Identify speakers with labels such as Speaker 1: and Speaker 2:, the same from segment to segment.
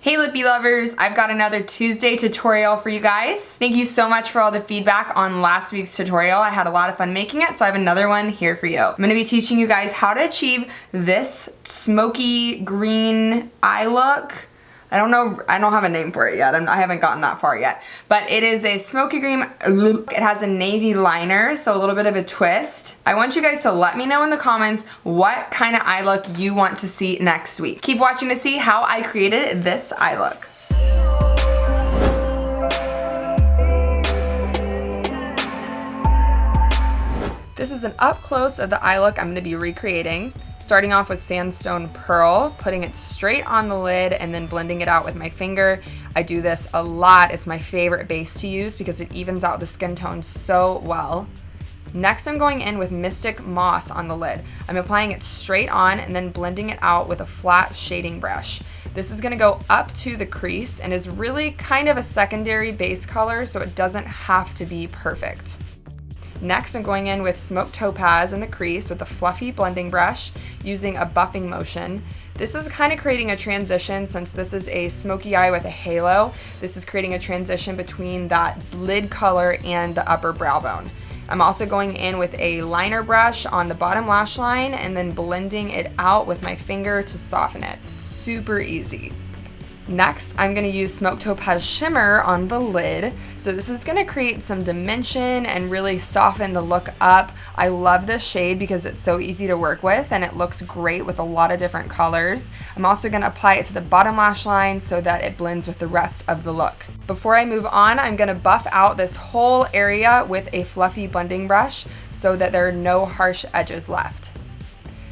Speaker 1: Hey lippy lovers, I've got another Tuesday tutorial for you guys. Thank you so much for all the feedback on last week's tutorial. I had a lot of fun making it, so I have another one here for you. I'm gonna be teaching you guys how to achieve this smoky green eye look. I don't know, I don't have a name for it yet. I haven't gotten that far yet. But it is a smoky green look. It has a navy liner, so a little bit of a twist. I want you guys to let me know in the comments what kind of eye look you want to see next week. Keep watching to see how I created this eye look. This is an up close of the eye look I'm going to be recreating. Starting off with Sandstone Pearl, putting it straight on the lid and then blending it out with my finger. I do this a lot. It's my favorite base to use because it evens out the skin tone so well. Next, I'm going in with Mystic Moss on the lid. I'm applying it straight on and then blending it out with a flat shading brush. This is gonna go up to the crease and is really kind of a secondary base color, so it doesn't have to be perfect. Next, I'm going in with Smoked Topaz in the crease with a fluffy blending brush using a buffing motion. This is kind of creating a transition since this is a smoky eye with a halo. This is creating a transition between that lid color and the upper brow bone. I'm also going in with a liner brush on the bottom lash line and then blending it out with my finger to soften it. Super easy. Next, I'm going to use Smoked Topaz Shimmer on the lid. So this is going to create some dimension and really soften the look up. I love this shade because it's so easy to work with and it looks great with a lot of different colors. I'm also going to apply it to the bottom lash line so that it blends with the rest of the look. Before I move on, I'm going to buff out this whole area with a fluffy blending brush so that there are no harsh edges left.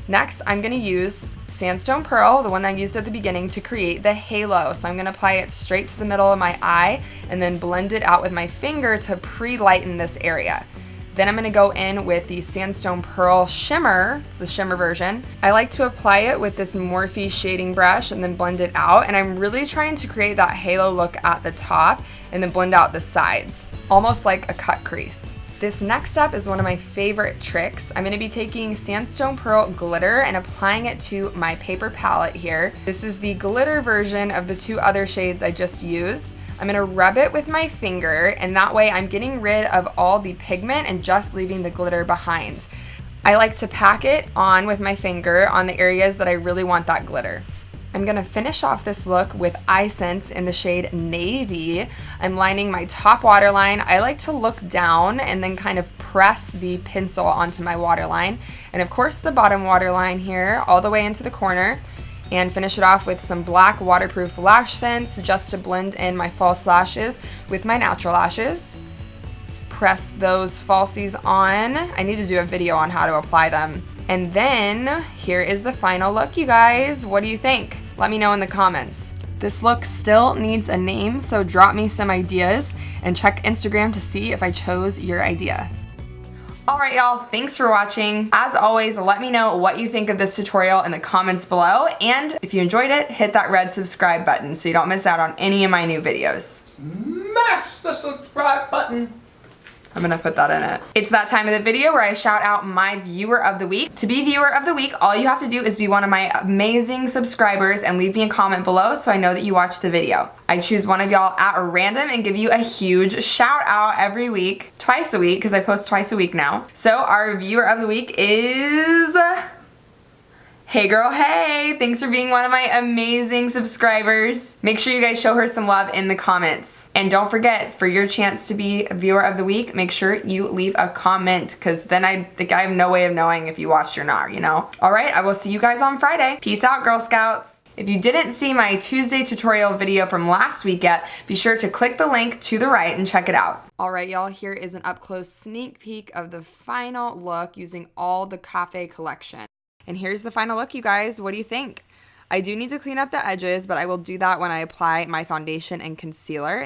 Speaker 1: Next, I'm going to use Sandstone Pearl, the one I used at the beginning, to create the halo. So I'm going to apply it straight to the middle of my eye and then blend it out with my finger to pre-lighten this area. Then I'm going to go in with the Sandstone Pearl Shimmer. It's the shimmer version. I like to apply it with this Morphe shading brush and then blend it out. And I'm really trying to create that halo look at the top and then blend out the sides, almost like a cut crease. This next step is one of my favorite tricks. I'm going to be taking Sandstone Pearl glitter and applying it to my paper palette here. This is the glitter version of the two other shades I just used. I'm going to rub it with my finger, and that way I'm getting rid of all the pigment and just leaving the glitter behind. I like to pack it on with my finger on the areas that I really want that glitter. I'm going to finish off this look with EyeSense in the shade Navy. I'm lining my top waterline. I like to look down and then kind of press the pencil onto my waterline. And of course the bottom waterline here all the way into the corner. And finish it off with some black waterproof lash scents just to blend in my false lashes with my natural lashes. Press those falsies on. I need to do a video on how to apply them. And then here is the final look, you guys. What do you think? Let me know in the comments. This look still needs a name, so drop me some ideas and check Instagram to see if I chose your idea. Alright y'all, thanks for watching. As always, let me know what you think of this tutorial in the comments below, and if you enjoyed it, hit that red subscribe button so you don't miss out on any of my new videos.
Speaker 2: Smash the subscribe button.
Speaker 1: I'm gonna put that in it. It's that time of the video where I shout out my viewer of the week. To be viewer of the week, all you have to do is be one of my amazing subscribers and leave me a comment below so I know that you watched the video. I choose one of y'all at random and give you a huge shout out every week, twice a week, because I post twice a week now. So our viewer of the week is... Hey girl, hey! Thanks for being one of my amazing subscribers. Make sure you guys show her some love in the comments. And don't forget, for your chance to be a viewer of the week, make sure you leave a comment, because then I think I have no way of knowing if you watched or not, you know? Alright, I will see you guys on Friday. Peace out, Girl Scouts! If you didn't see my Tuesday tutorial video from last week yet, be sure to click the link to the right and check it out. Alright y'all, here is an up-close sneak peek of the final look using all the Café Collection. And here's the final look, you guys. What do you think? I do need to clean up the edges, but I will do that when I apply my foundation and concealer.